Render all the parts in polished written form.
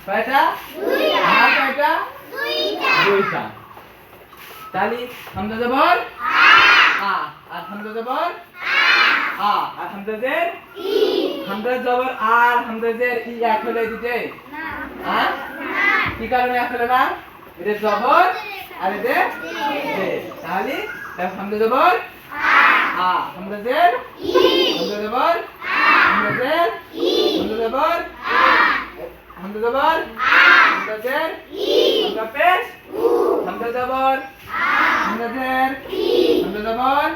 কয়টা আর কয়টা দুইটা তাহলে হামজা জবর আ আর হামজা জবর আ আর হামজা জের ই হামজা জবর আর হামজা জের ই এক হলে দিতে না হ্যাঁ কি কারণে এক হলো না এটা জবর আর এটা জের তাহলে হামজা জবর আ হামজা জের ই হামজা জবর হামজা জের ই হামজা জবর হামজা জবর হামজা জের ই হামজা পেশ হামজা জবর হামজা জের ই হামজা জবর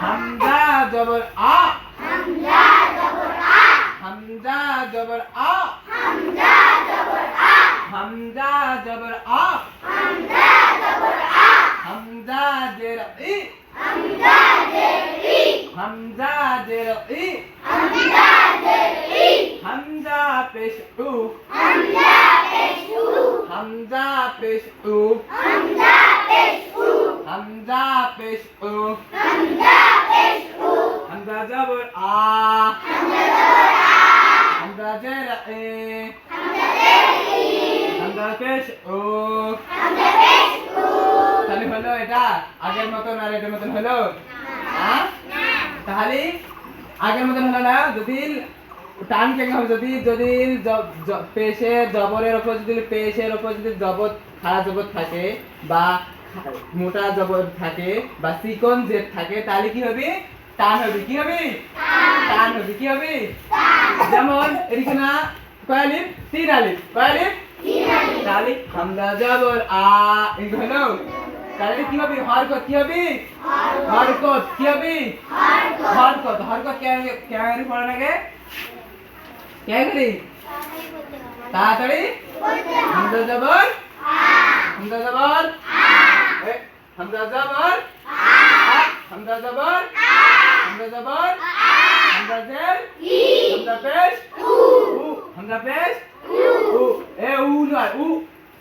হামজা জবর আ হামজা জবর আ হামজা জবর আ হামজা জবর আ হামজা জবর আ হামজা জবর আ হামজা জের ই হামজা জের ই হামজা জের ই হামজা জের ই হামজা পেশ উ হামজা পেশ উ হামজা পেশ উ হামজা পেশ উ হামজা পেশ উ হামজা পেশ উ হামজা জবর আ হামজা জবর আ হামজা জের ই হামজা জের ই হামজা পেশ উ হামজা পেশ উ তাহলে হলো এটা আগের মতন আর এটার মতন হলো না তাহলে আগের মতন হলো না যদি টান কেন হবে যদি যদি পেশের জবরের উপর যদি পেশের উপর যদি জবর খাড়া জবর থাকে বা মোটা জবর থাকে বা চিকন জেড থাকে তাহলে কি হবে টান হবে কি হবে টান হবে কি হবে যেমন এদিকে না কয় আলিফ তিন আলিফ কয় আলিফ তাহলে হামজা জবর আ এই হলো তাহলে কি হবে হরকত কি হবে হরকত কি হবে হরকত হরকত কেমন পড়া লাগে কে করি তাড়াতাড়ি হামজা জবর হামজা জবর হামজা জবর হামজা জবর হামজা জবর হামজা জের ই হামজা পেশ উ হামজা পেশ উ এ উ নয় উ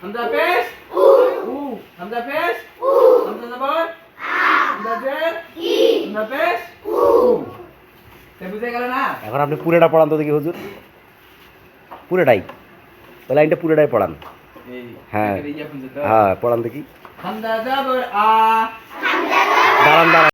হামজা পেশ উ হামজা পেশ হামজা জবর হামজা জের ই হামজা পেশ উ তে বুঝে গেল না এখন আপনি পুরোটা পড়ান তো দেখি হুজুর পুরোটাই ওই লাইনটা পুরোটাই পড়ান হ্যাঁ হ্যাঁ পড়ান দেখি হামজা জবর আ দাঁড়ান দাঁড়ান